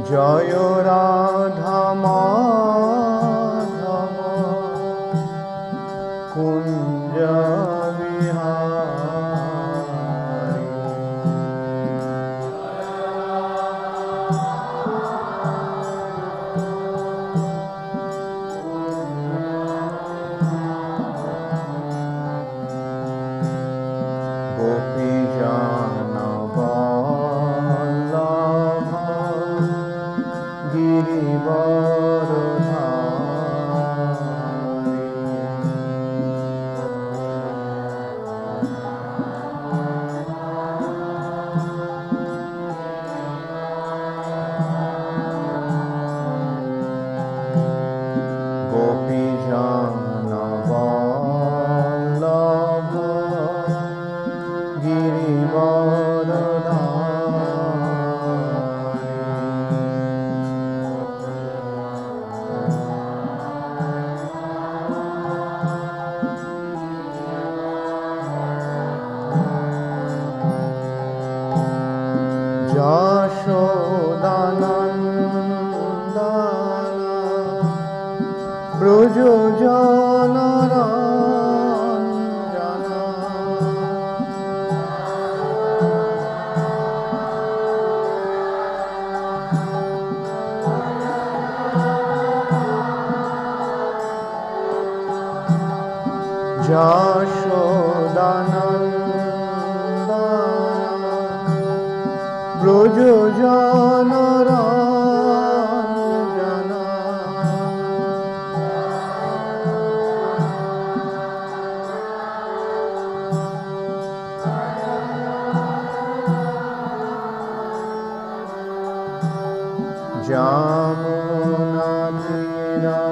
জয় রাধা মাধব কুঞ্জ বিহারী। গোপী জনবল্লভ গিরিবরধারী। গোপী জনবল্লভ গিরিবরধারী। যশোদানন্দন ব্রজজনরঞ্জন। যশোদানন্দন ব্রজজনরঞ্জন। যমুনা তীরবনচারী।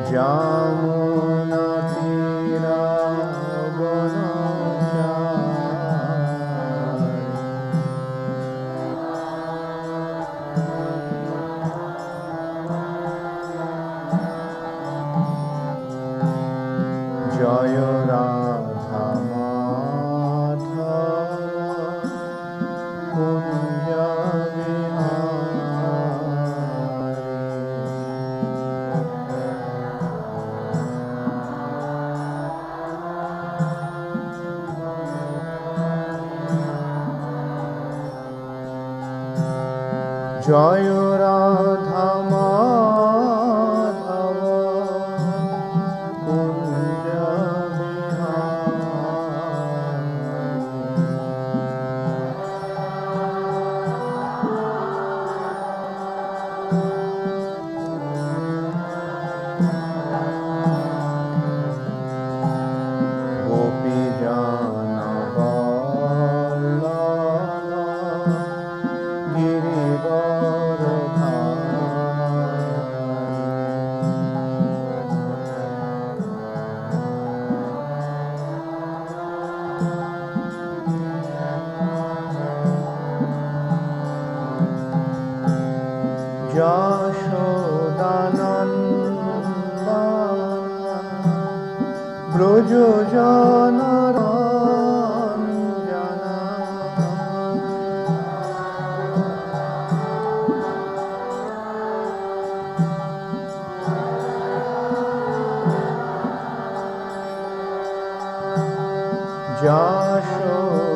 যমুনা তীরবনচারী। জয় রাধা মাধব কুঞ্জ বিহারী। জয় রাধা মাধব কুঞ্জ বিহারী। গোপী জনবল্লভ গিরিবরধারী। যশোদানন্দন ব্রজজনরঞ্জন।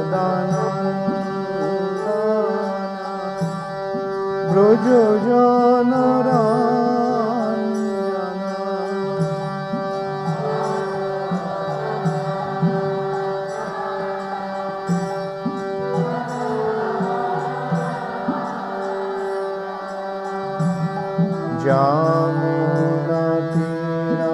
যশোদানন্দন ব্রজজনরঞ্জন। যমুনা তীরবনচারী।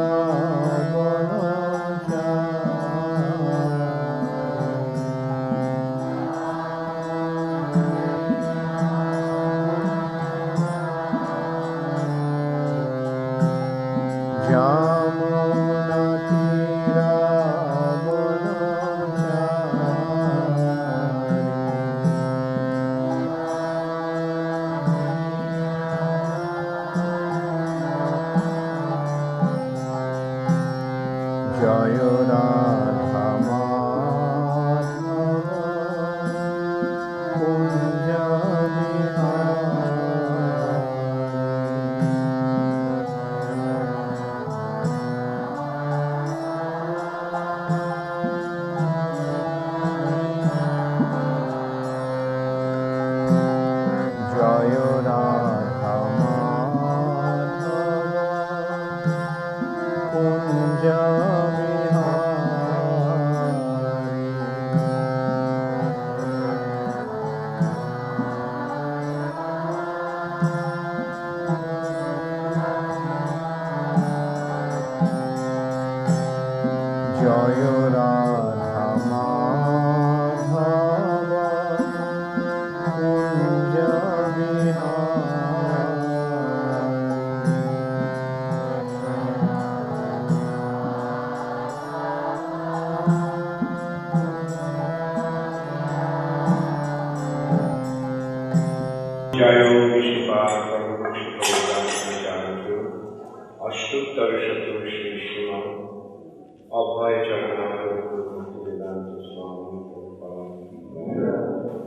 যমুনা তীরবনচারী। জয় রাধা মাধব কুঞ্জ जय विष्णुपाद परम अष्टोत्तर शतवर्षी श्रीमान अभय जगन्नाथ वेदांत स्वामी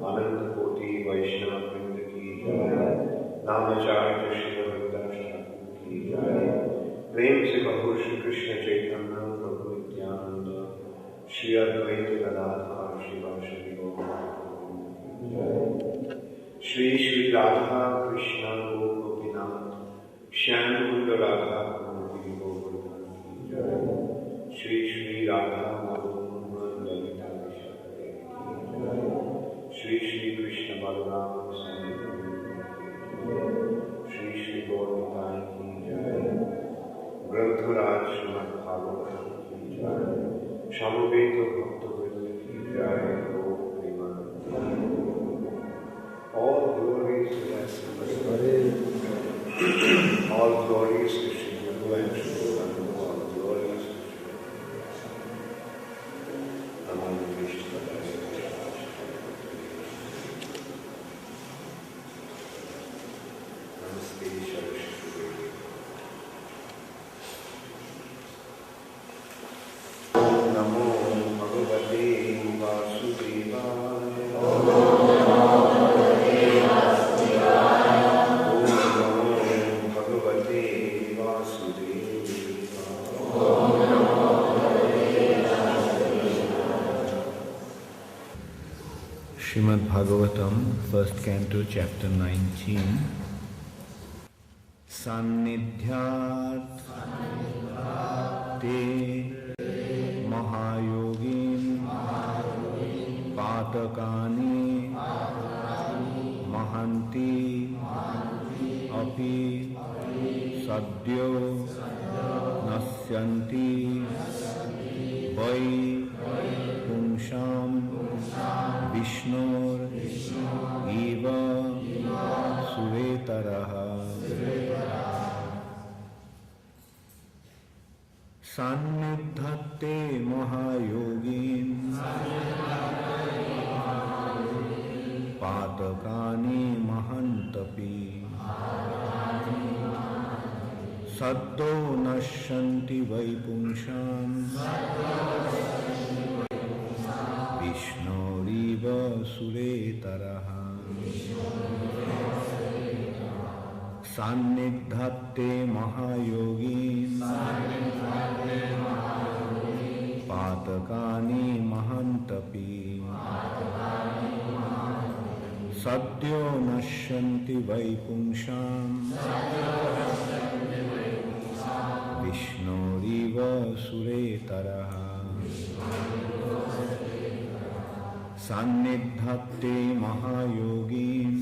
अनंत कोटि वैष्णव वृंद की जय। नामाचार्य श्री रविदास ठाकुर की जय। प्रेम से कहो श्री कृष्ण चैतन्य प्रभु नित्यानंद श्री अद्वैत गदाधर शिवाशि गौर श्री श्री राधा कृष्ण गोपीनाथ श्याम कुंड राधा गोपी गोवर्धन की जय। श्री श्री राधा मधुमोहन ललिता विशाखा की जय। श्री श्री कृष्ण बलराम श्री श्री गौरताय की जय। ग्रंथराज श्रीमद् भागवतम की जय। समवेत भक्तवृंद की जय। All glories to that all glories to Sri Guru and Sri Guru, all glories to Sri Namo Vishnu Namaste Saraswati. Namo Bhagavate Vasudevaya. Srimad Bhagavatam, first canto, chapter 19. Sannidhyat te mahayogin patakani mahanti api sadyo nasyanti vai pumsham Vishnur Eva Suvetaraha. Sannidhate Mahayogin Patakani Mahantapi Saddo Nashanti Vaipumsham Vishnuriva Suretaraha. Sannidhate Mahayogin Patakani Mahantapi Sadyo Nashanti Vaipumsham Vishnuriva Suretaraha. Sannidhate Mahayogin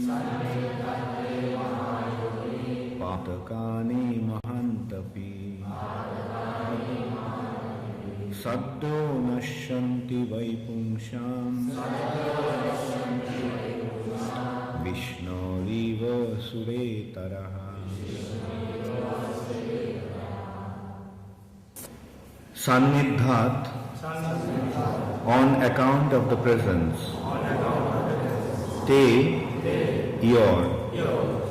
Patakani Mahantapi Saddo Nashanti Vaipumsham Vishnuriva Suretaraha. Sannidhat, on account of the presence. Te, your.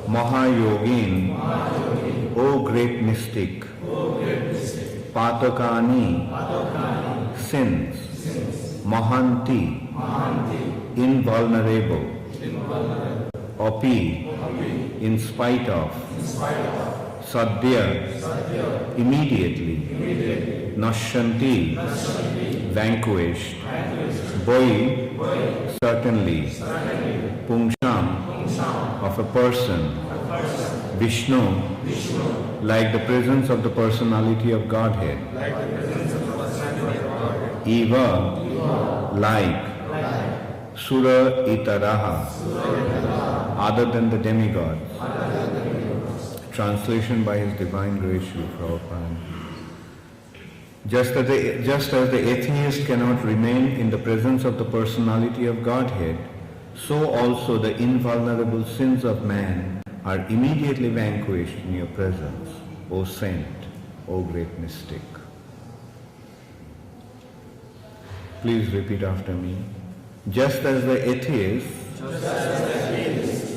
Mahayogin, O great mystic. Patakani, sins. Mahanti, invulnerable. Api, in spite of. Sadhya, immediately. Nashanti, vanquished. Boi, certainly. Pumsham, of a person. Vishnu, like the presence of the personality of Godhead. Eva, like. Sura Itaraha, other than the demigods. translation by His Divine Grace Srila Prabhupada. Just as the atheist cannot remain in the presence of the personality of Godhead, so also the invulnerable sins of man are immediately vanquished in your presence, O saint, O great mystic. Please repeat after me. Just as the atheist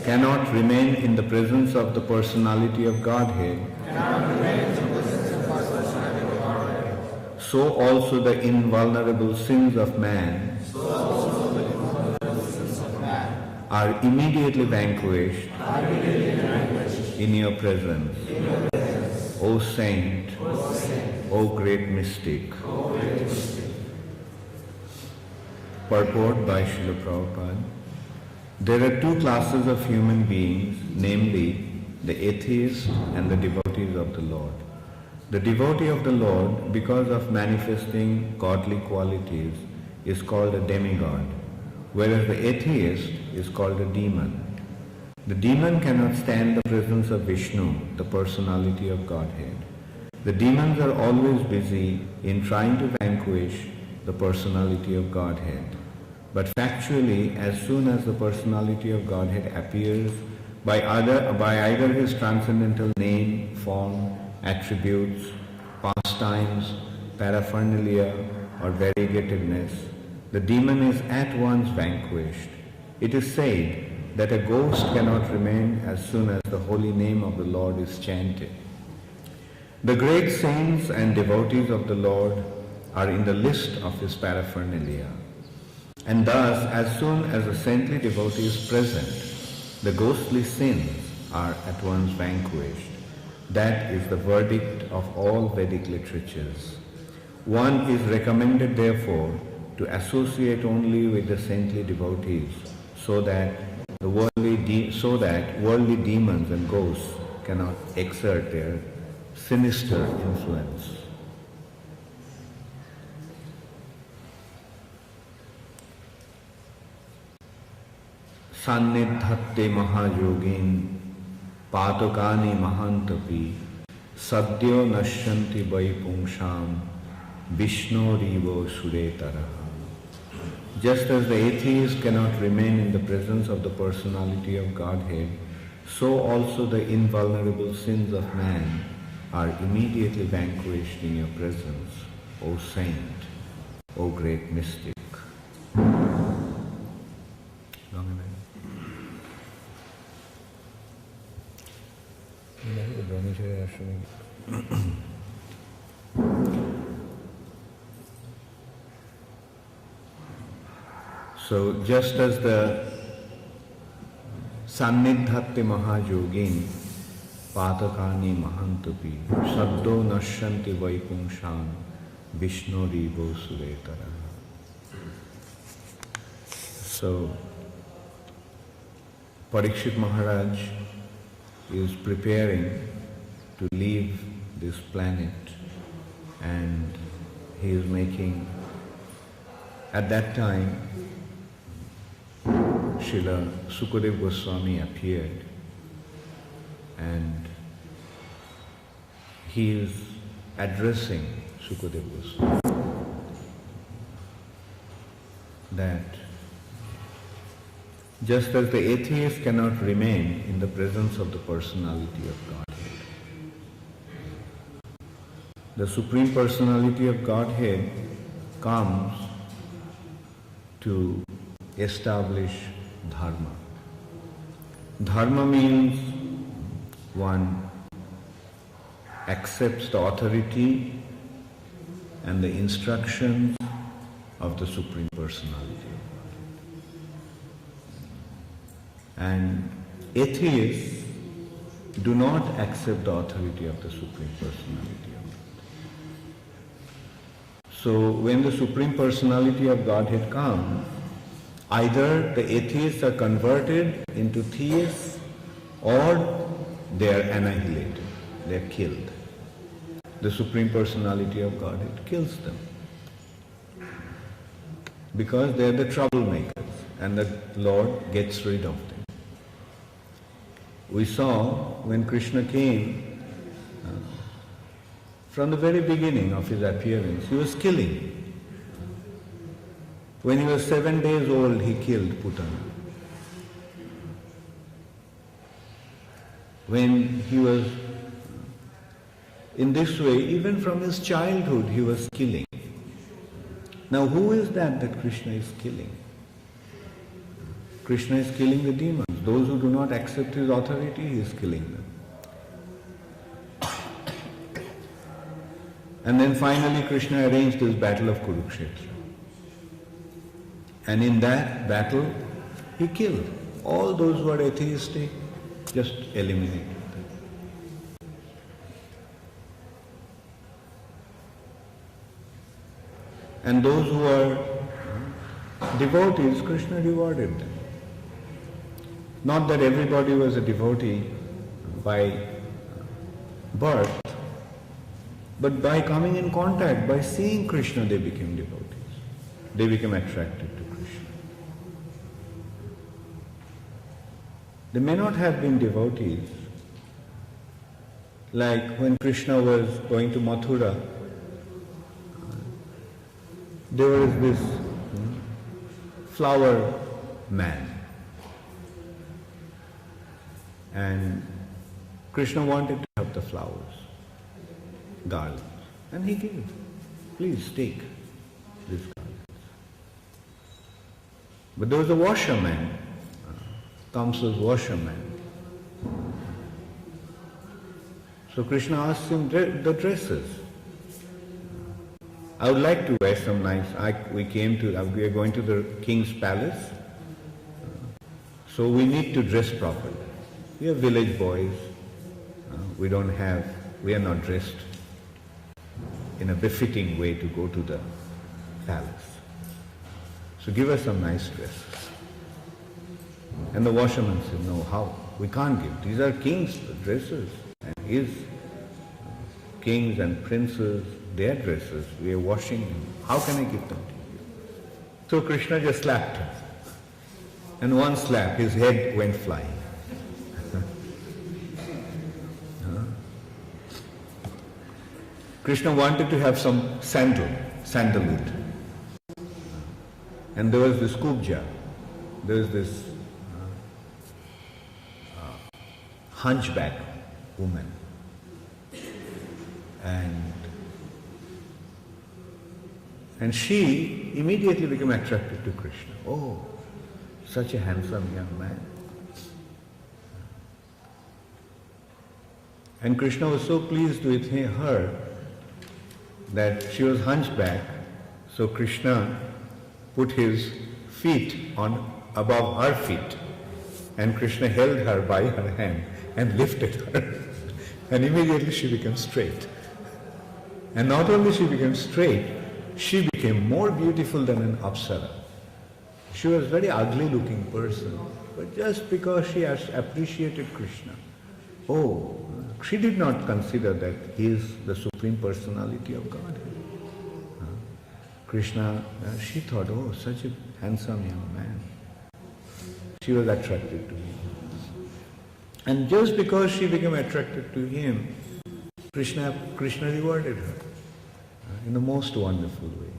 cannot remain in the presence of the personality of Godhead, so also the invulnerable sins of man are immediately vanquished in your presence, O saint, O great mystic. Purport by Srila Prabhupada. There are two classes of human beings, namely the atheist and the devotees of the Lord. The devotee of the Lord, because of manifesting godly qualities, is called a demigod, whereas the atheist is called a demon. The demon cannot stand the presence of Vishnu, the personality of Godhead. The demons are always busy in trying to vanquish the personality of Godhead. But factually, as soon as the personality of Godhead appears by either his transcendental name, form, attributes, pastimes, paraphernalia, or variegatedness, the demon is at once vanquished. It is said that a ghost cannot remain as soon as the holy name of the Lord is chanted. The great saints and devotees of the Lord are in the list of his paraphernalia. And thus, as soon as a saintly devotee is present, the ghostly sins are at once vanquished. That is the verdict of all Vedic literatures. One is recommended, therefore, to associate only with the saintly devotees, so that worldly demons and ghosts cannot exert their sinister influence. Sannidhatte mahayogin patokani mahantapi sadyo nashyanti vaipumsham vishnorivo suretaraha. Just as the atheist cannot remain in the presence of the personality of Godhead, so also the invulnerable sins of man are immediately vanquished in your presence, O saint, O great mystic. So just as the Sannidhatte Mahajogin Patakani Mahantapi Saddo Nashyanti Vaipumsham Vishnorivo Suretara. So Parikshit Maharaj is preparing to leave this planet, and he is making, at that time, Srila Sukadeva Goswami appeared, and he is addressing Sukadeva Goswami that just as the atheist cannot remain in the presence of the personality of Godhead, the Supreme Personality of Godhead comes to establish dharma. Dharma means one accepts the authority and the instructions of the Supreme Personality. And atheists do not accept the authority of the Supreme Personality of God. So when the Supreme Personality of Godhead comes, either the atheists are converted into theists or they are annihilated, they are killed. The Supreme Personality of Godhead kills them because they are the troublemakers and the Lord gets rid of them. we saw when Krishna came, from the very beginning of his appearance, he was killing. When he was 7 days old, he killed Putana. When he was in this way, even from his childhood, he was killing. Now, who is that Krishna is killing? Krishna is killing the demons. Those who do not accept his authority, he is killing them. And then finally Krishna arranged this battle of Kurukshetra. And in that battle, he killed all those who are atheistic, just eliminated them. And those who are devotees, Krishna rewarded them. Not that everybody was a devotee by birth, but by coming in contact, by seeing Krishna, they became devotees. They became attracted to Krishna. They may not have been devotees. Like when Krishna was going to Mathura, there was this flower man. And Krishna wanted to have the flowers, garlands, and he gave. Please take these garlands. But there was a washerman, Kamsa's washerman. So Krishna asked him the dresses. I would like to wear some nice. We are going to the king's palace, so we need to dress properly. We are village boys. We are not dressed in a befitting way to go to the palace. So give us some nice dresses. And the washerman said, no, how? We can't give. These are king's dresses. And his kings and princes, their dresses, we are washing them. How can I give them to you? So Krishna just slapped him. And one slap, his head went flying. Krishna wanted to have some sandalwood. And there was this kubja, there was this hunchback woman. And she immediately became attracted to Krishna. Oh, such a handsome young man. And Krishna was so pleased with her that she was hunchback, so Krishna put his feet above her feet, and Krishna held her by her hand and lifted her, and immediately she became straight. And not only she became straight, she became more beautiful than an apsara. She was a very ugly looking person, but just because she has appreciated Krishna, she did not consider that he is the Supreme Personality of Godhead. Krishna, she thought, such a handsome young man. She was attracted to him. And just because she became attracted to him, Krishna rewarded her in the most wonderful way.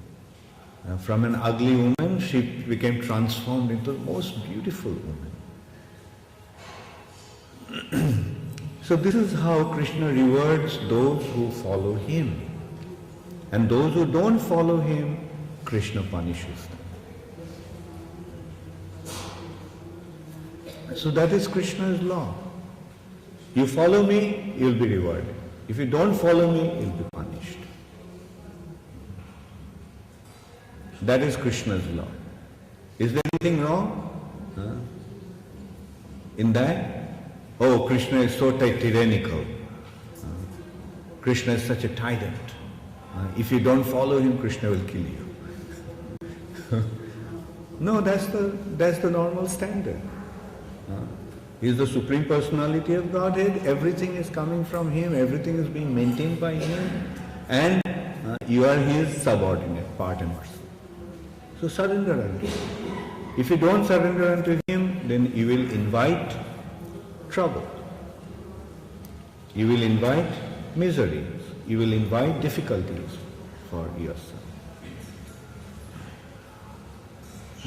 From an ugly woman, she became transformed into the most beautiful woman. So this is how Krishna rewards those who follow him. And those who don't follow him, Krishna punishes them. So that is Krishna's law. You follow me, you'll be rewarded. If you don't follow me, you'll be punished. That is Krishna's law. Is there anything wrong in that? Krishna is so tyrannical. Krishna is such a tyrant. If you don't follow him, Krishna will kill you. No, that's the normal standard. He is the Supreme Personality of Godhead. Everything is coming from him. Everything is being maintained by him. And you are his subordinate, part and parcel. So surrender unto him. If you don't surrender unto him, then you will invite trouble. You will invite miseries. You will invite difficulties for yourself.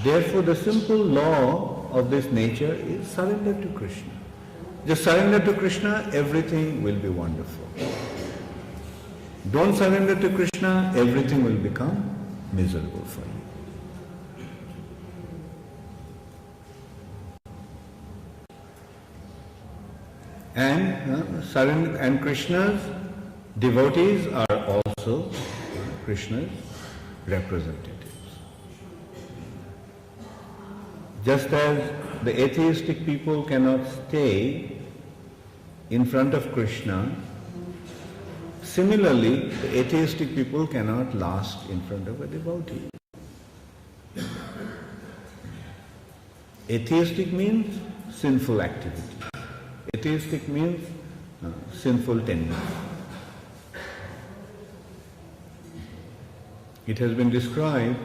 Therefore, the simple law of this nature is surrender to Krishna. Just surrender to Krishna, everything will be wonderful. Don't surrender to Krishna, everything will become miserable for you. And Krishna's devotees are also Krishna's representatives. Just as the atheistic people cannot stay in front of Krishna, similarly, the atheistic people cannot last in front of a devotee. Atheistic means sinful activity. Atheistic means sinful tendency. It has been described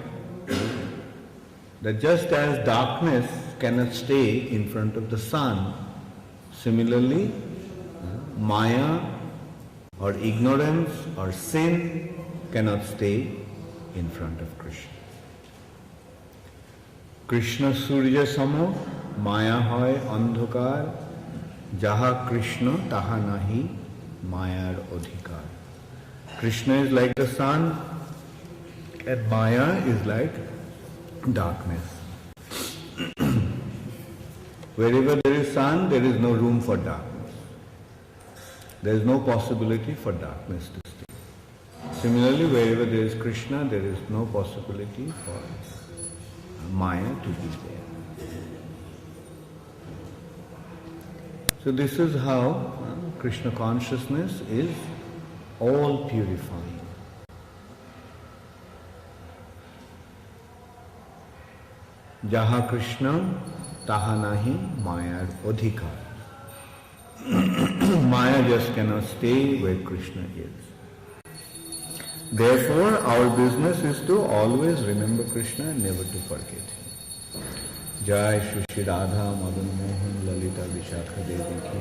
that just as darkness cannot stay in front of the sun, similarly, Maya or ignorance or sin cannot stay in front of Krishna. Krishna Surya Samo, Maya hoy andhokar, Jaha Krishna taha nahi Mayar odhikar. Krishna is like the sun and Maya is like darkness. Wherever there is sun, there is no room for darkness. There is no possibility for darkness to stay. Similarly, wherever there is Krishna, there is no possibility for Maya to be there. So this is how Krishna consciousness is all purifying. Jaha Krishna taha nahi Mayar odhikar. Maya just cannot stay where Krishna is. Therefore, our business is to always remember Krishna and never to forget him. Jai Shri Shri Radha Madan Mohan Lalita Vishakha Devi ki.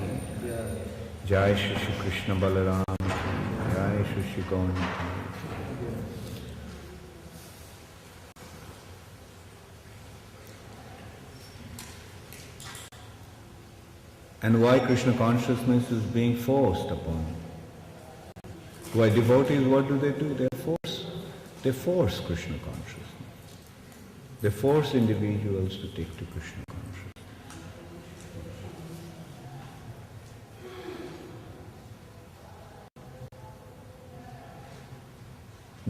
Jai Shri Shri Krishna Balaram ki. Jai Shri Shri Gauri ki. And why Krishna consciousness is being forced upon? Why devotees, what do? They force Krishna consciousness. They force individuals to take to Krishna consciousness.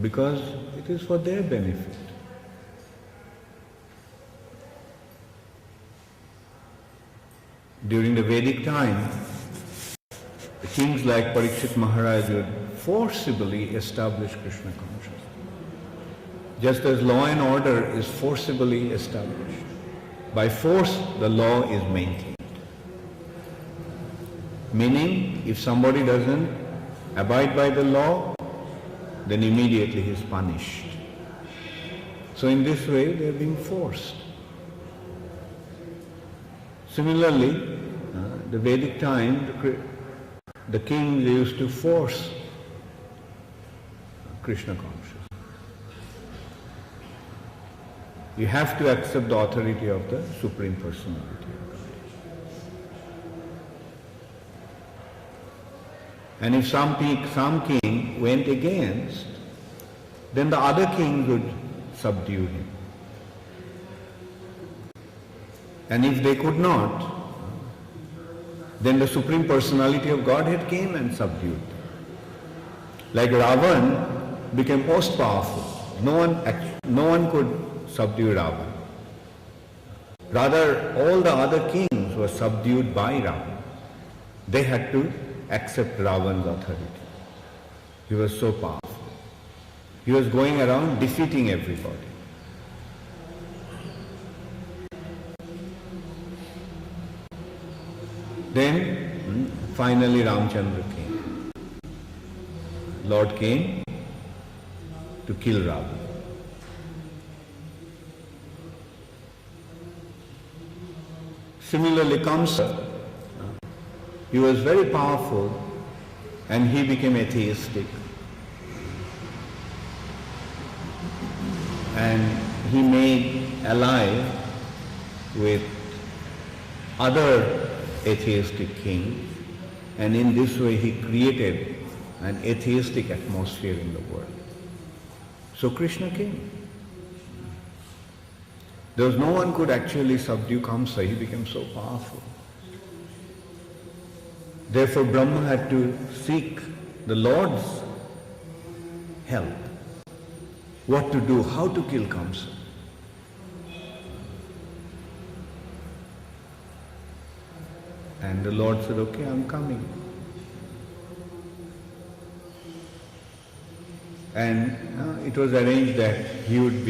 Because it is for their benefit. During the Vedic time, the kings like Parikshit Maharaj would forcibly establish Krishna consciousness. Just as law and order is forcibly established. By force, the law is maintained. Meaning, if somebody doesn't abide by the law, then immediately he is punished. So in this way, they are being forced. Similarly, the Vedic time, the kings used to force Krishna consciousness. You have to accept the authority of the Supreme Personality of God. And if some king went against, then the other king would subdue him. And if they could not, then the Supreme Personality of Godhead came and subdued them. Like Ravan became most powerful. No one could subdue Ravan. Rather, all the other kings were subdued by Ravan. They had to accept Ravan's authority. He was so powerful. He was going around defeating everybody. Then, finally Ramchandra came. Lord came to kill Ravan. Similarly, Kamsa, he was very powerful, and he became atheistic. And he made allies with other atheistic kings, and in this way he created an atheistic atmosphere in the world. So Krishna came. There was no one could actually subdue Kamsa, he became so powerful. Therefore Brahma had to seek the Lord's help. What to do, how to kill Kamsa. And the Lord said, okay, I'm coming. And it was arranged that he would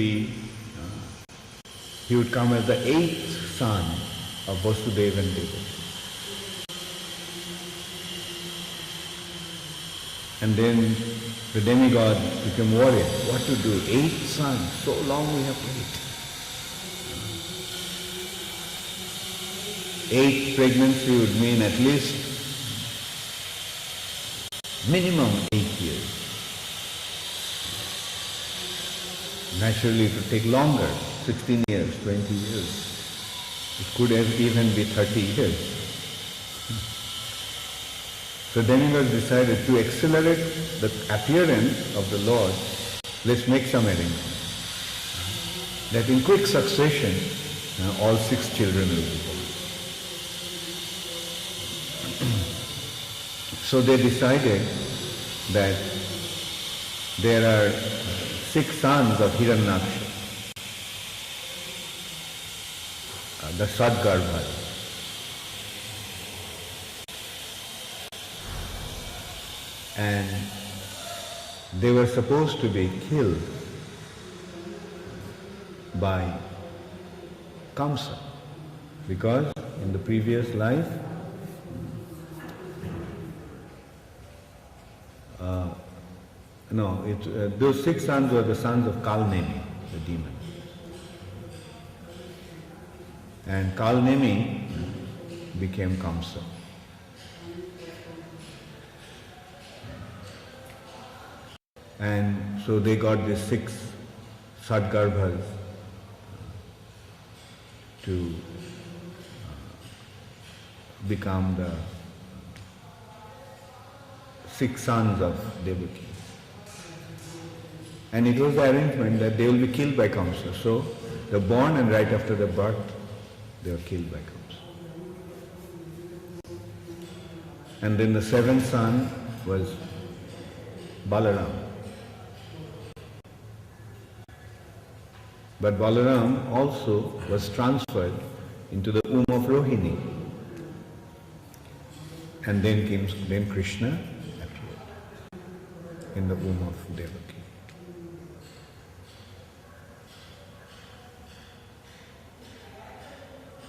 come as the 8th son of Vasudeva and Devaki. And then the demigod became worried. What to do? 8 sons, so long we have to wait. 8 pregnancy would mean at least minimum 8 years. Naturally it would take longer, 16 years, 20 years. It could even be 30 years. So demigods decided to accelerate the appearance of the Lord, let's make some arrangements. That in quick succession, all 6 children will be born. So they decided that there are 6 sons of Hiranyaksha, the Sadgarbhas. And they were supposed to be killed by Kamsa, because in the previous life those 6 sons were the sons of Kalnemi, the demon. And Kalnemi became Kamsa. And so they got these 6 Sadgarbhas to become the 6 sons of Devaki. And it was the arrangement that they will be killed by Kamsa. So they were born, and right after the birth they were killed by Kamsa. And then the 7th son was Balaram. But Balaram also was transferred into the womb of Rohini. And then Krishna appeared in the womb of Devaki.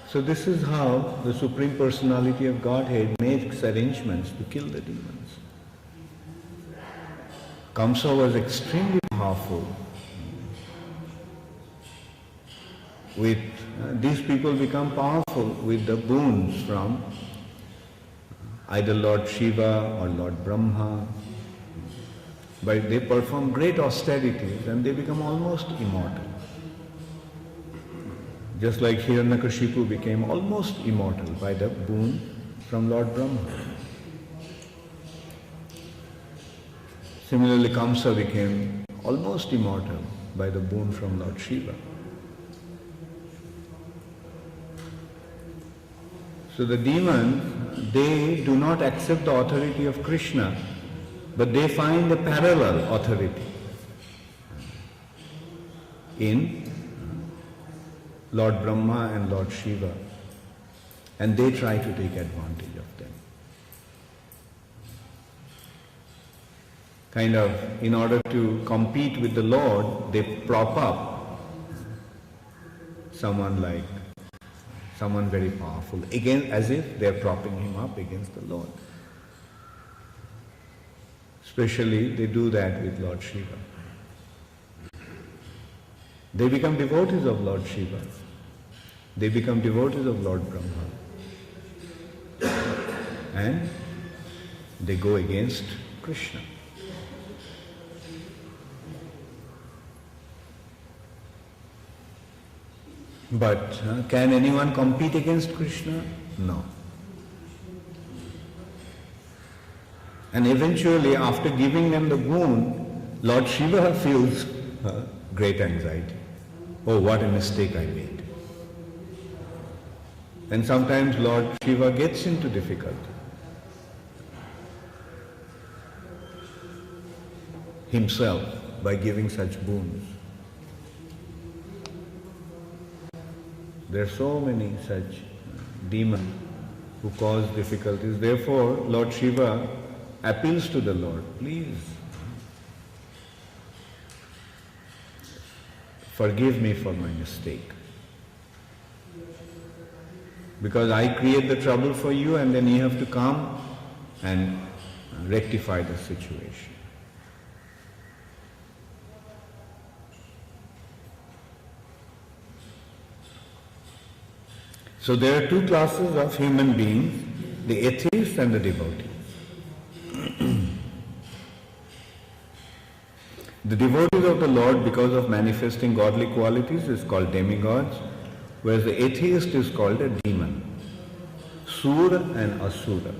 So this is how the Supreme Personality of Godhead makes arrangements to kill the demons. Kamsa was extremely powerful. These people become powerful with the boons from either Lord Shiva or Lord Brahma. But they perform great austerities and they become almost immortal. Just like Hiranyakashipu became almost immortal by the boon from Lord Brahma. Similarly, Kamsa became almost immortal by the boon from Lord Shiva. So the demons, they do not accept the authority of Krishna, but they find a parallel authority in Lord Brahma and Lord Shiva, and they try to take advantage of them. Kind of, in order to compete with the Lord, they prop up someone very powerful, again as if they are propping him up against the Lord. Especially they do that with Lord Shiva. They become devotees of Lord Shiva. They become devotees of Lord Brahma. And they go against Krishna. But can anyone compete against Krishna? No. And eventually, after giving them the boon, Lord Shiva feels great anxiety. Oh, what a mistake I made. And sometimes Lord Shiva gets into difficulty. Himself, by giving such boons. There are so many such demons who cause difficulties. Therefore, Lord Shiva appeals to the Lord, please forgive me for my mistake. Because I create the trouble for you and then you have to come and rectify the situation. So there are two classes of human beings, the atheists and the devotees. The devotees of the Lord, because of manifesting godly qualities, is called demigods, whereas the atheist is called a demon, Sura and Asura.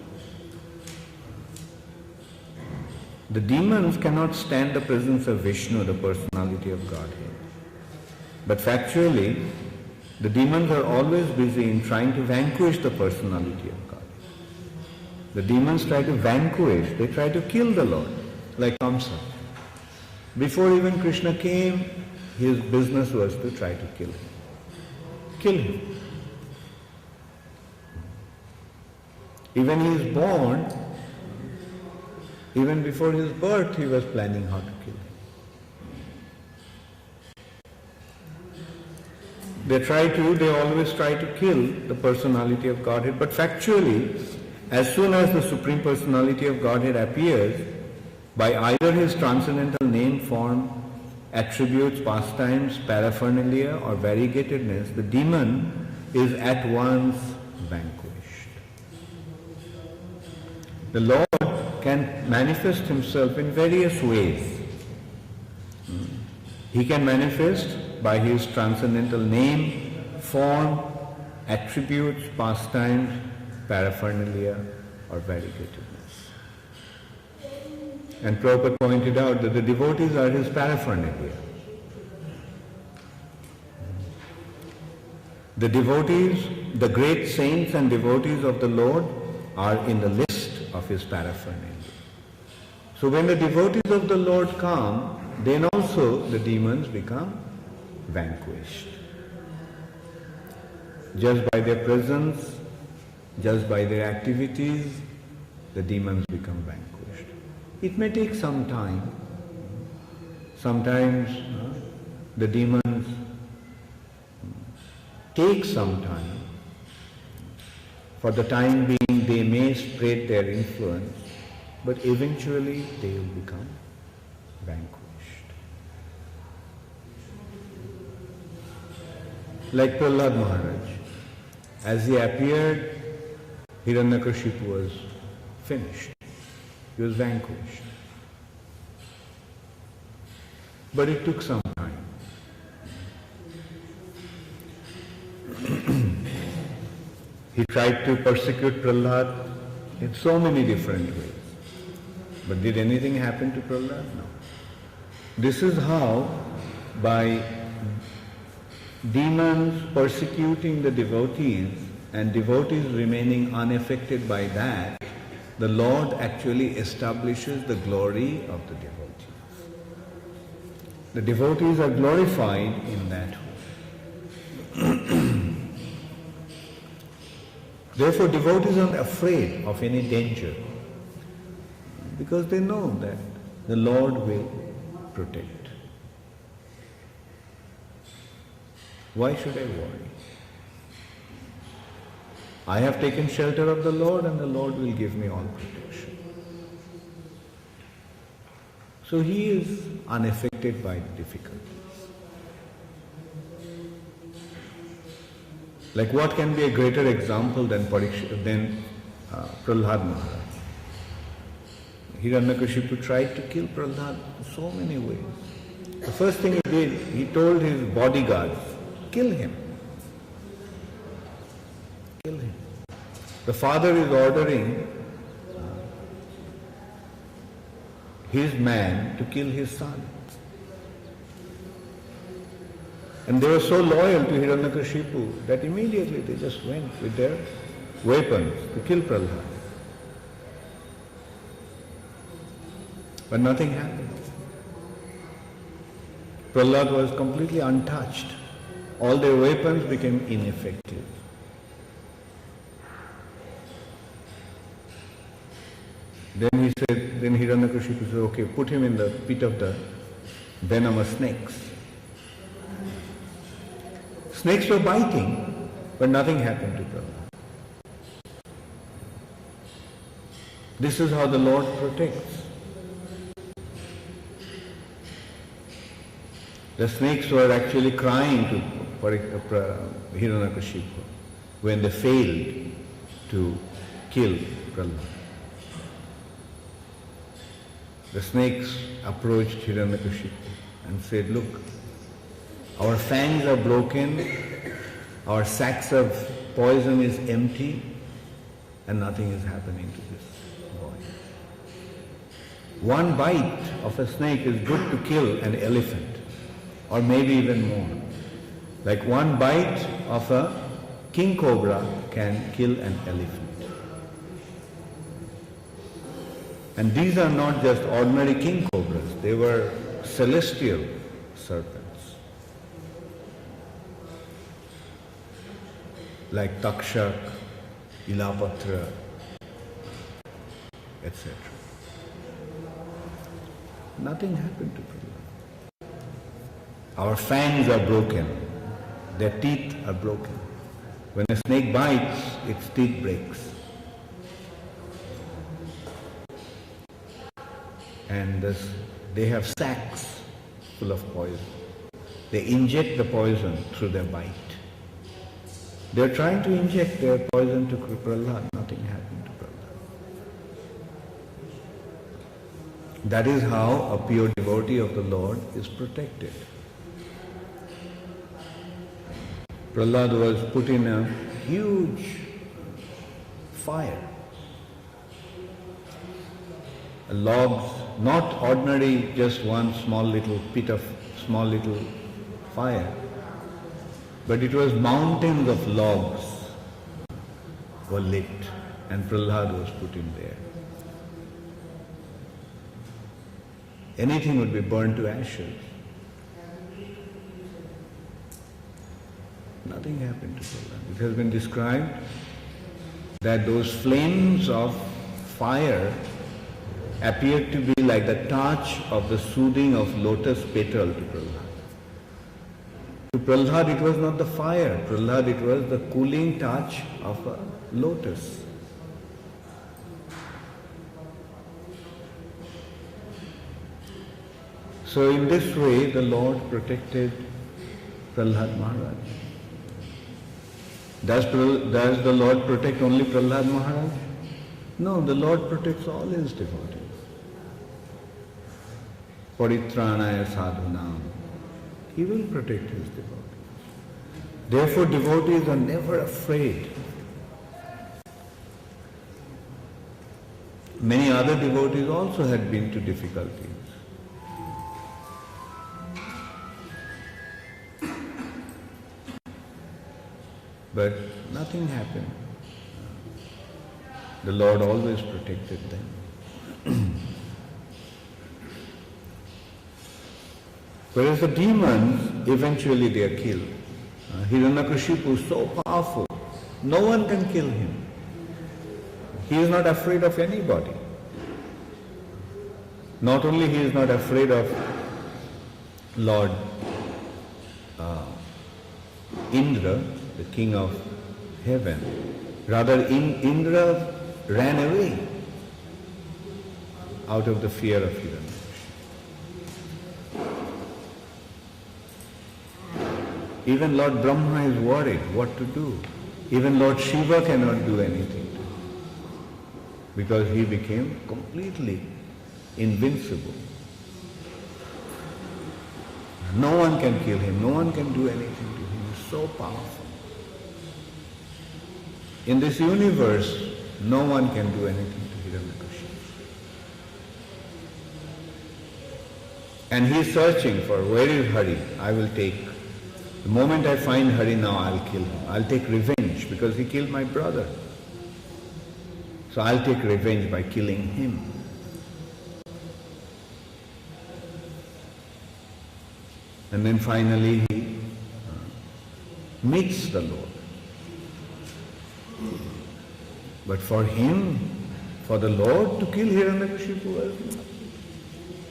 The demons cannot stand the presence of Vishnu, the personality of Godhead. But factually, the demons are always busy in trying to vanquish the personality of God. The demons try to vanquish, they try to kill the Lord, like Kamsa. Before even Krishna came, his business was to try to kill him. Kill him. Even he is born, even before his birth, he was planning how to kill him. They always try to kill the personality of Godhead, but factually, as soon as the Supreme Personality of Godhead appears, by either his transcendental name, form, attributes, pastimes, paraphernalia or variegatedness, the demon is at once vanquished. The Lord can manifest himself in various ways. He can manifest by his transcendental name, form, attributes, pastimes, paraphernalia or variegatedness. And Prabhupada pointed out that the devotees are his paraphernalia. The devotees, the great saints and devotees of the Lord are in the list of his paraphernalia. So when the devotees of the Lord come, then also the demons become vanquished. Just by their presence, just by their activities, the demons become vanquished. It may take some time. Sometimes the demons take some time. For the time being, they may spread their influence, but eventually they will become vanquished. Like Prahlad Maharaj, as he appeared, Hiranyakashipu was finished. He was vanquished. But it took some time. He tried to persecute Prahlad in so many different ways. But did anything happen to Prahlad? No. This is how, by demons persecuting the devotees and devotees remaining unaffected by that, the Lord actually establishes the glory of the devotees. The devotees are glorified in that way. Therefore, devotees aren't afraid of any danger because they know that the Lord will protect. Why should I worry? I have taken shelter of the Lord and the Lord will give me all protection. So he is unaffected by the difficulties. Like what can be a greater example than Prahlad Maharaj? Hiranyakashipu tried to kill Prahlad in so many ways. The first thing he did, he told his bodyguards, kill him. Kill him. The father is ordering his man to kill his son. And they were so loyal to Hiranyakashipu that immediately they just went with their weapons to kill Prahlad. But nothing happened. Prahlad was completely untouched. All their weapons became ineffective. Then Hiranyakashipu said, okay, put him in the pit of the venomous snakes. Snakes were biting, but nothing happened to Prahlad. This is how the Lord protects. The snakes were actually crying for Hiranyakashipu when they failed to kill Prahlad. The snakes approached Hiranyakashipu and said, look, our fangs are broken, our sacks of poison is empty, and nothing is happening to this boy. One bite of a snake is good to kill an elephant, or maybe even more. Like one bite of a king cobra can kill an elephant. And these are not just ordinary king cobras, they were celestial serpents. Like Takshak, Ilapatra, etc. Nothing happened to Prahlad. Our fangs are broken, their teeth are broken. When a snake bites, its teeth breaks. And they have sacks full of poison. They inject the poison through their bite. They are trying to inject their poison to Prahlad. Nothing happened to Prahlad. That is how a pure devotee of the Lord is protected. Prahlad was put in a huge fire. Logs, not ordinary just one small little pit of small little fire, but it was mountains of logs were lit and Prahlad was put in there. Anything would be burned to ashes. Nothing happened to Prahlad. It has been described that those flames of fire appeared to be like the touch of the soothing of lotus petal to Prahlad. To Prahlad it was not the fire, Prahlad it was the cooling touch of a lotus. So in this way the Lord protected Prahlad Maharaj. Does the Lord protect only Prahlad Maharaj? No, the Lord protects all his devotees. Paritranaya sadhunam. He will protect his devotees. Therefore devotees are never afraid. Many other devotees also had been to difficulties. But nothing happened. The Lord always protected them. Whereas the demons, eventually they are killed. Hiranyakashipu is so powerful, no one can kill him. He is not afraid of anybody. Not only he is not afraid of Lord Indra, the king of heaven, rather Indra ran away out of the fear of Hiranyakashipu. Even Lord Brahma is worried what to do. Even Lord Shiva cannot do anything to him because he became completely invincible. No one can kill him, no one can do anything to him. He's so powerful. In this universe, no one can do anything to Hiranyakashipu. And he's searching for, where is Hari? I will take. The moment I find Hari now, I'll kill him. I'll take revenge because he killed my brother. So I'll take revenge by killing him. And then finally he meets the Lord. But for him, for the Lord to kill Hiranyakashipu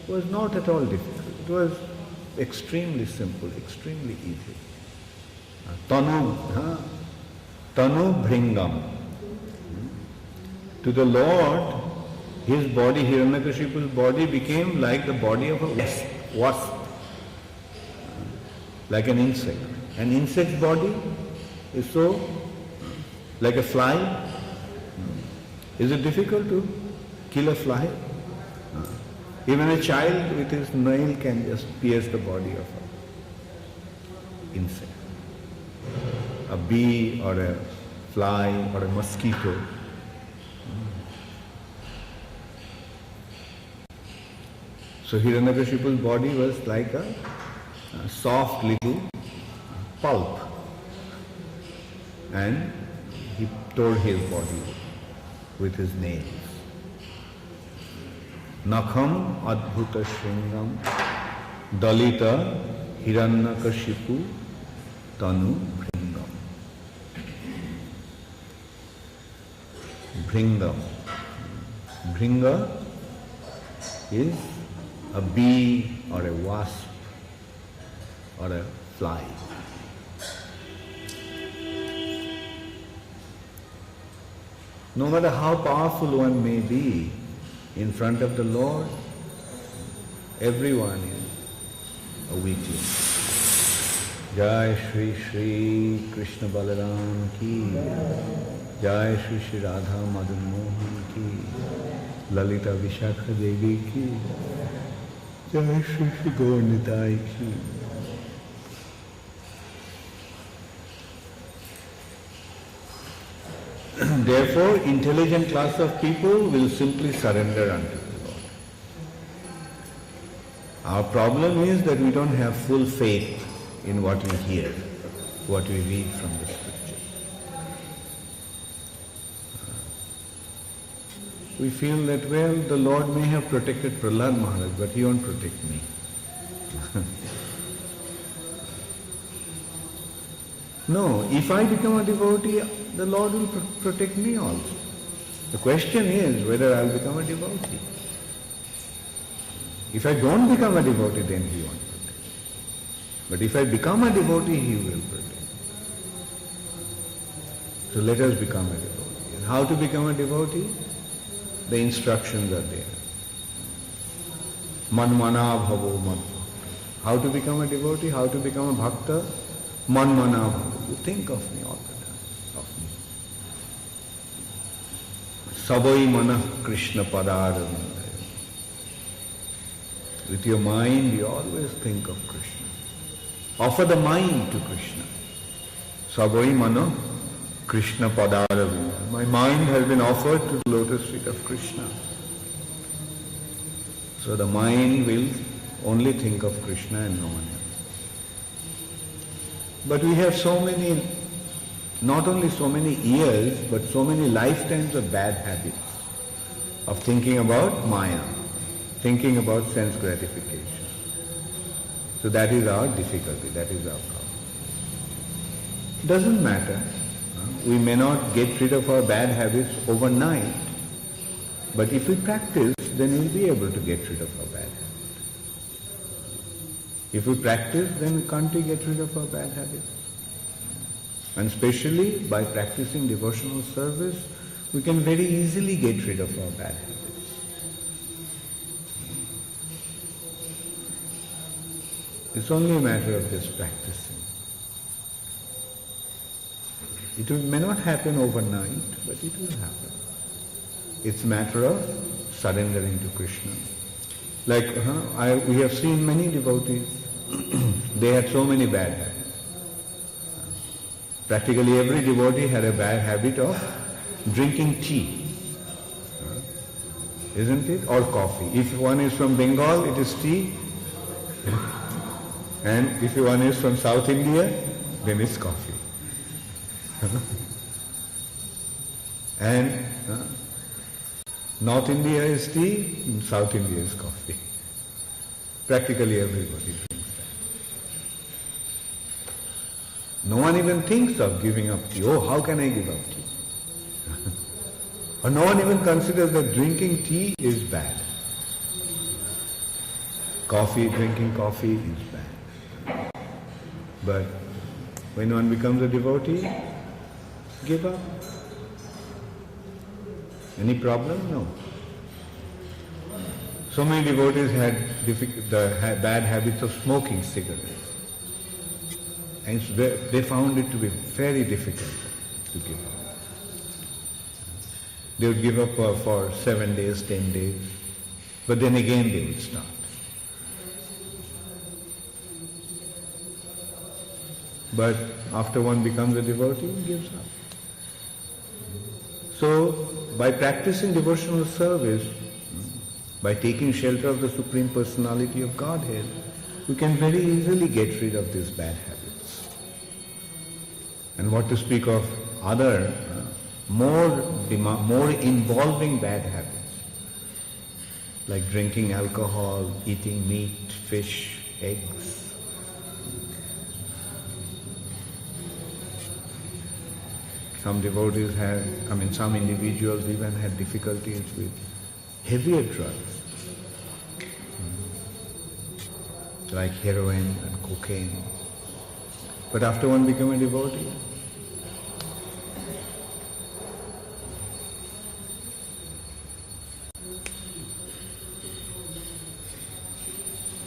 was not at all difficult. It was extremely simple, extremely easy. Tanu bhringam. To the Lord, his body, Hiranyakashipu's body became like the body of a wasp, like an insect. An insect's body is so like a fly. Is it difficult to kill a fly? Even a child with his nail can just pierce the body of an insect. A bee or a fly or a mosquito. So Hiranyakashipu's body was like a soft little pulp, and he tore his body with his nails. Nakham adbhuta shringam dalita Hiranyakashipu tanu bhringam. Bhringam. Bhringa is a bee or a wasp or a fly. No matter how powerful one may be in front of the Lord, everyone is a weakling. Jai Shri Shri Krishna Balaram ki, Jai Shri Shri Radha Madan Mohan ki, Lalita Vishakha Devi ki, Jai Shri Shri Gaur Nitai ki. Therefore, intelligent class of people will simply surrender unto the Lord. Our problem is that we don't have full faith in what we hear, what we read from the scripture. We feel that, well, the Lord may have protected Prahlad Maharaj, but he won't protect me. No, if I become a devotee, the Lord will protect me also. The question is whether I will become a devotee. If I don't become a devotee, then he won't protect. But if I become a devotee, he will protect. So let us become a devotee. And how to become a devotee? The instructions are there. Manmana bhavo mad. How to become a devotee? How to become a bhakta? Manmana bhavo. You think of me all the time. Savai manah Krishna padaravindaya. With your mind, you always think of Krishna. Offer the mind to Krishna. Savai manah Krishna padaravindaya. My mind has been offered to the lotus feet of Krishna. So the mind will only think of Krishna and no one else. But we have so many, not only so many years, but so many lifetimes of bad habits of thinking about Maya, thinking about sense gratification. So that is our difficulty, that is our problem. Doesn't matter. We may not get rid of our bad habits overnight, but if we practice, then we'll be able to get rid of our bad habits. If we practice, then can't we get rid of our bad habits? And especially by practicing devotional service, we can very easily get rid of our bad habits. It's only a matter of just practicing. It may not happen overnight, but it will happen. It's a matter of surrendering to Krishna, We have seen many devotees, they had so many bad habits. Practically every devotee had a bad habit of drinking tea, isn't it? Or coffee. If one is from Bengal, it is tea. And if one is from South India, then it's coffee. And North India is tea, and South India is coffee. Practically everybody drinks that. No one even thinks of giving up tea. Oh, how can I give up tea? Or no one even considers that drinking tea is bad. Drinking coffee is bad. But when one becomes a devotee, give up. Any problem? No. So many devotees had bad habits of smoking cigarettes. And so they found it to be very difficult to give up. They would give up for 7 days, 10 days, but then again they would start. But after one becomes a devotee, he gives up. So, by practicing devotional service, by taking shelter of the Supreme Personality of Godhead, we can very easily get rid of these bad habits. And what to speak of other, more involving bad habits, like drinking alcohol, eating meat, fish, eggs. Some devotees some individuals even had difficulties with heavier drugs, like heroin and cocaine. But after one became a devotee,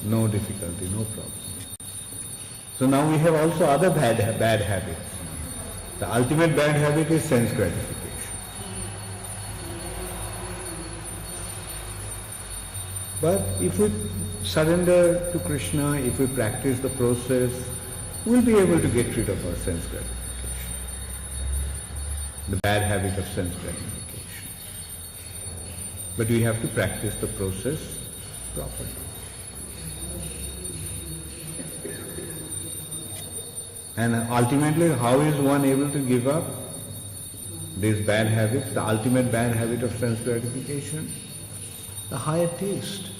no difficulty, no problem. So now we have also other bad habits. The ultimate bad habit is sense gratification. But if we surrender to Krishna, if we practice the process, we'll be able to get rid of our sense gratification. The bad habit of sense gratification. But we have to practice the process properly. And ultimately, how is one able to give up these bad habits, the ultimate bad habit of sense gratification? The higher taste.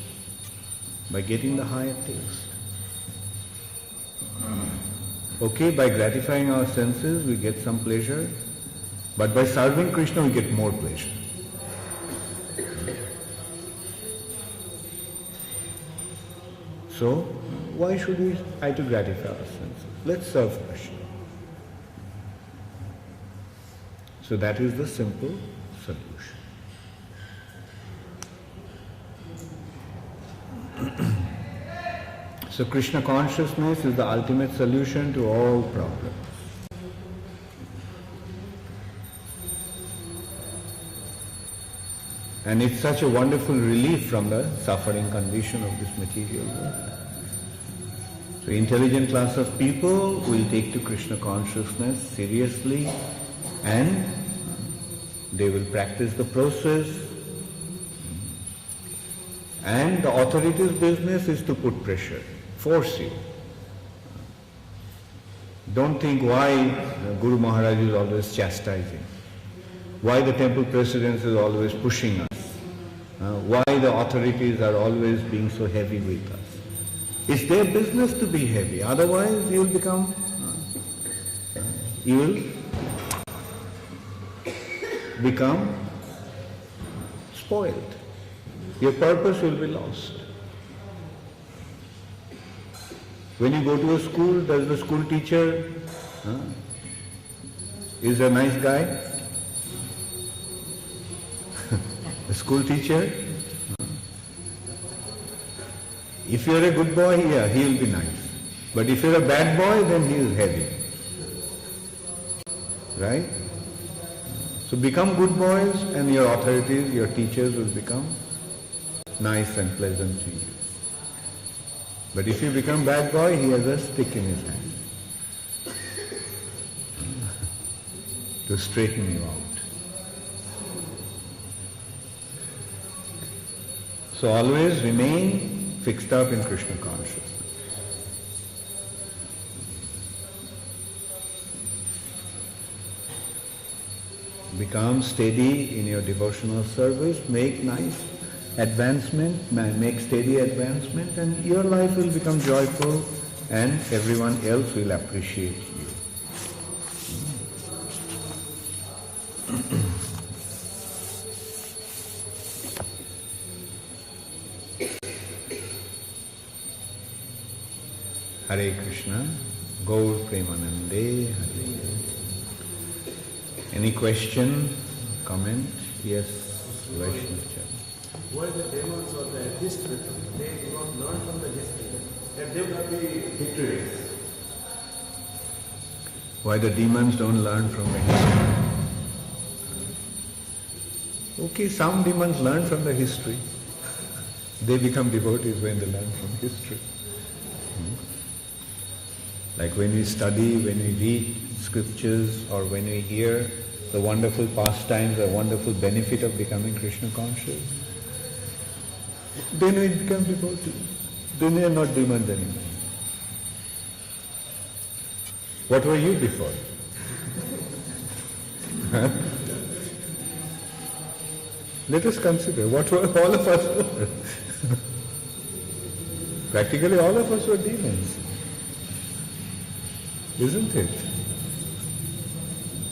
By getting the higher taste. Okay, by gratifying our senses, we get some pleasure, but by serving Krishna, we get more pleasure. So, why should we try to gratify our senses? Let's serve Krishna. So that is the simple solution. So Krishna consciousness is the ultimate solution to all problems. And it's such a wonderful relief from the suffering condition of this material world. So intelligent class of people will take to Krishna consciousness seriously and they will practice the process. And the authority's business is to put pressure, force you. Don't think why Guru Maharaj is always chastising, why the temple presidents is always pushing us, why the authorities are always being so heavy with us. It's their business to be heavy, otherwise you will become spoiled. Your purpose will be lost. When you go to a school, does the school teacher is a nice guy? The school teacher, if you are a good boy, yeah, he will be nice. But if you are a bad boy, then he is heavy. Right? So become good boys and your authorities, your teachers will become nice and pleasant to you. But if you become bad boy, he has a stick in his hand to straighten you out. So always remain fixed up in Krishna consciousness. Become steady in your devotional service, make nice advancement, make steady advancement, and your life will become joyful and everyone else will appreciate you. Hare Krishna, Gaur Premanande, Hare. Any question, comment? Yes, Vaishnava. Why the demons or the history, they do not learn from the history, that they will have the victories. Why the demons don't learn from the history? Okay, some demons learn from the history. They become devotees when they learn from history. Like when we study, when we read scriptures, or when we hear the wonderful pastimes, the wonderful benefit of becoming Krishna conscious, then we become devotees. Then we are not demons anymore. What were you before? Let us consider what were all of us were. Practically all of us were demons. Isn't it?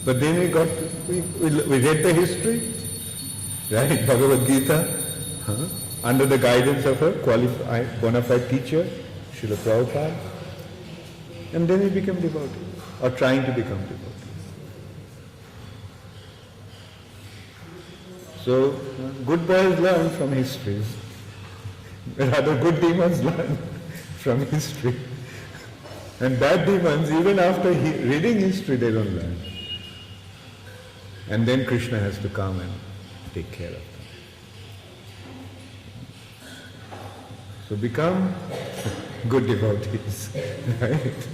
But then we read the history, right? Bhagavad Gita, under the guidance of a qualified, bona fide teacher, Srila Prabhupada, and then we became devotees, or trying to become devotees. So, good boys learn from histories, rather good demons learn from history. And bad demons, even after reading history, they don't learn. And then Krishna has to come and take care of them. So become good devotees, right?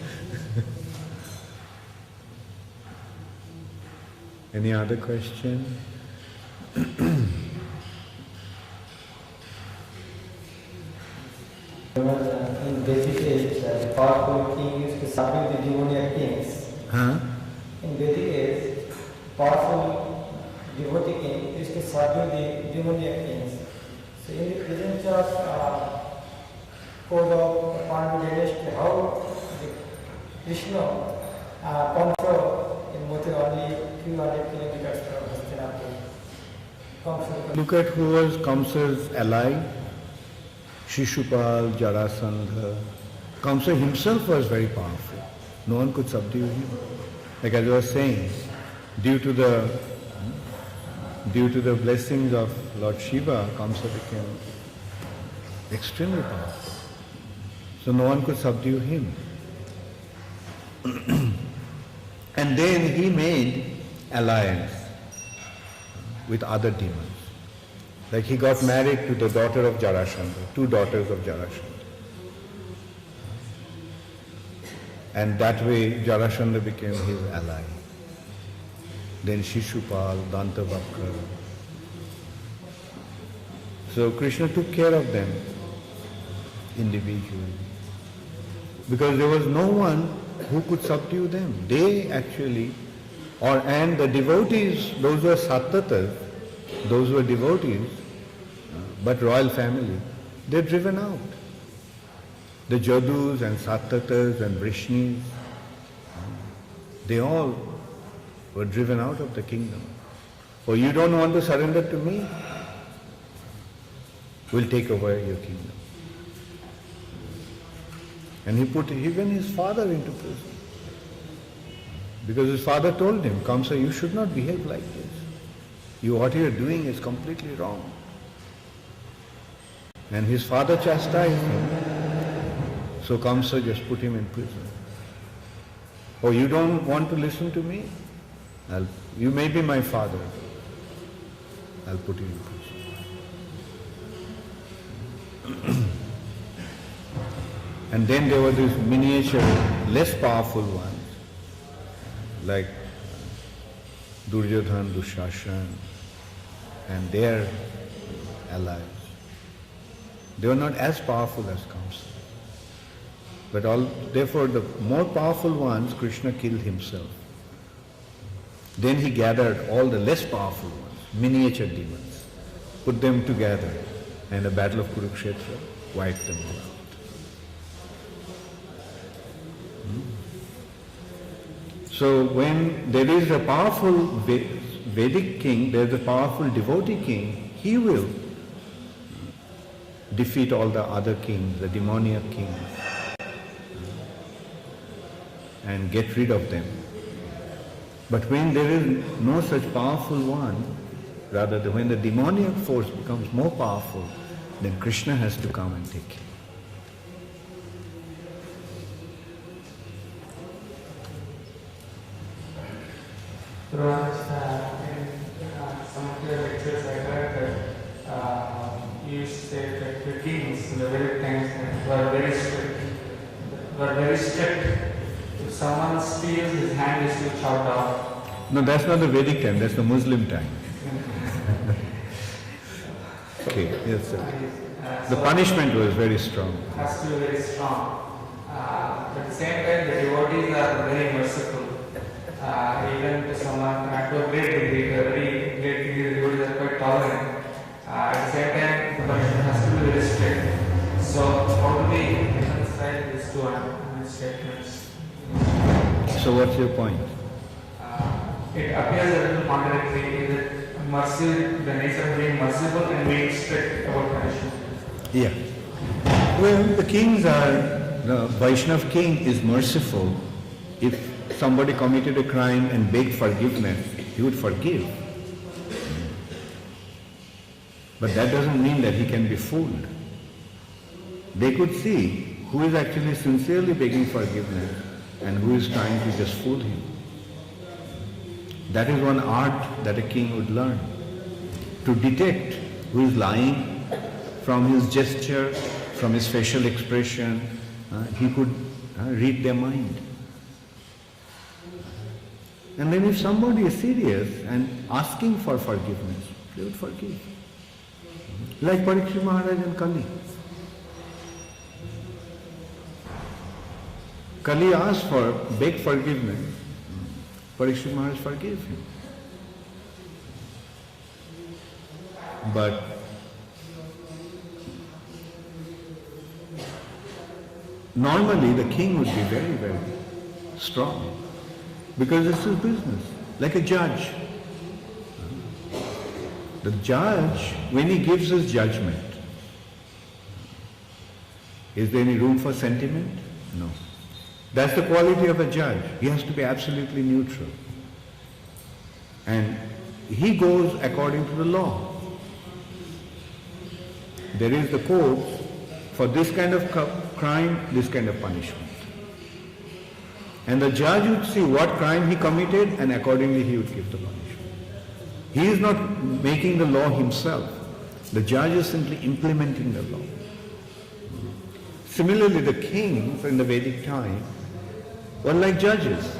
Any other question? In Vedic age, the powerful king used to subdue the demoniac kings. In Vedic age, powerful devotee king used to subdue the demoniac kings. So in the present code of Pandu dynasty, how Krishna control in Mathura only few hundred kilometers from Hastinapur. Look at who was Kamsa's ally. Shishupal, Jarasandha. Kamsa himself was very powerful. No one could subdue him. Like as I was saying, due to the blessings of Lord Shiva, Kamsa became extremely powerful. So no one could subdue him. And then he made alliance with other demons. Like he got married to the daughter of Jarasandha, two daughters of Jarasandha. And that way Jarasandha became his ally. Then Shishupal, Dantavakra. So Krishna took care of them individually. Because there was no one who could subdue them. They actually, and the devotees, those were sattvatas, those were devotees, but royal family, they're driven out. The Jadus and Sattvatas and Vrishnis, they all were driven out of the kingdom. Oh, you don't want to surrender to me? We'll take over your kingdom. And he put even his father into prison. Because his father told him, Kamsa, you should not behave like this. What you are doing is completely wrong. And his father chastised him. So Kamsa just put him in prison. Oh, you don't want to listen to me? You may be my father. I'll put you in prison. And then there were these miniature, less powerful ones, like Duryodhan, Dushashan, and their allies. They were not as powerful as Kamsa. But therefore the more powerful ones, Krishna killed himself. Then he gathered all the less powerful ones, miniature demons, put them together, and the battle of Kurukshetra wiped them all out. So when there is a powerful Vedic king, there is a powerful devotee king, he will defeat all the other kings, the demoniac kings, and get rid of them. But when there is no such powerful one, rather when the demoniac force becomes more powerful, then Krishna has to come and take him. In some of your lectures I heard that you say that the kings in the Vedic times were very strict. If someone steals, his hand is to chopped off. No, that's not the Vedic time, that's the Muslim time. Okay, yes sir. The punishment was very strong. Has to be very strong. But at the same time, the devotees are very merciful. Even to someone to a great degree, a very great degree, the devotees are quite tolerant. At the same time, the punishment has to be very strict. So, how do we reconcile these two statements? So what's your point? It appears a little contradictory. Is it mercy, the nature of being merciful and being strict about punishment? Yeah. Well, the kings the Vaishnav king is merciful. If somebody committed a crime and begged forgiveness, he would forgive. But that doesn't mean that he can be fooled. They could see who is actually sincerely begging forgiveness and who is trying to just fool him. That is one art that a king would learn. To detect who is lying from his gesture, from his facial expression, he could read their mind. And then if somebody is serious and asking for forgiveness, they would forgive. Like Parikshit Maharaj and Kali. Kali asked begged forgiveness. Parikshit Maharaj forgave him. But normally the king would be very, very strong. Because it's his business, like a judge. The judge, when he gives his judgment, is there any room for sentiment? No. That's the quality of a judge. He has to be absolutely neutral. And he goes according to the law. There is the code for this kind of crime, this kind of punishment. And the judge would see what crime he committed and accordingly he would give the punishment. He is not making the law himself. The judge is simply implementing the law. Similarly, the kings in the Vedic time were like judges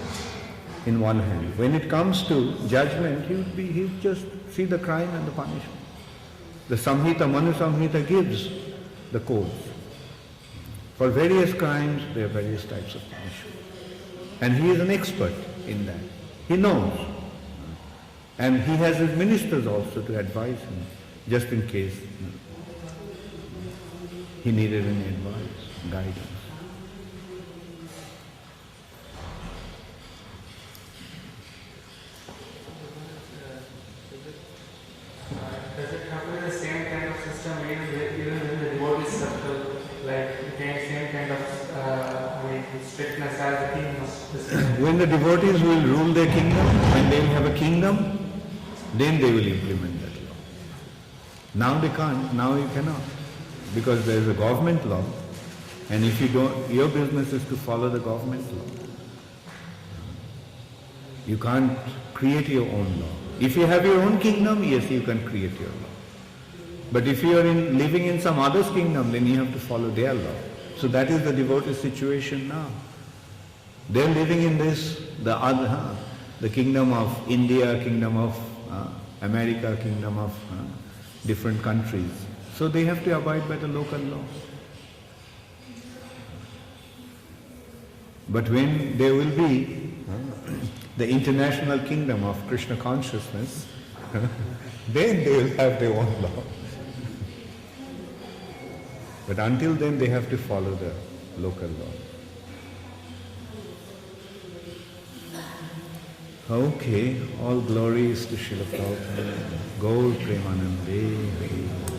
in one hand. When it comes to judgment, he would just see the crime and the punishment. The Samhita, Manu Samhita gives the codes. For various crimes, there are various types of punishment. And he is an expert in that. He knows. And he has his ministers also to advise him, just in case he needed any advice, guidance. Does it have to be the same kind of system even with the devotee circle, like the same kind of strictness as the king must? When the devotees will rule their kingdom, when they will have a kingdom, then they will implement that law. Now they can't, now you cannot, because there is a government law, and if you don't, your business is to follow the government law. You can't create your own law. If you have your own kingdom, yes, you can create your law. But if you are living in some other's kingdom, then you have to follow their law. So that is the devotee situation now. They are living in the kingdom of India, kingdom of America, kingdom of different countries. So they have to abide by the local law. But when there will be the international kingdom of Krishna consciousness, then they will have their own law. But until then they have to follow the local law. Okay, all glories to Srila Prabhupada. Gaur Premanande.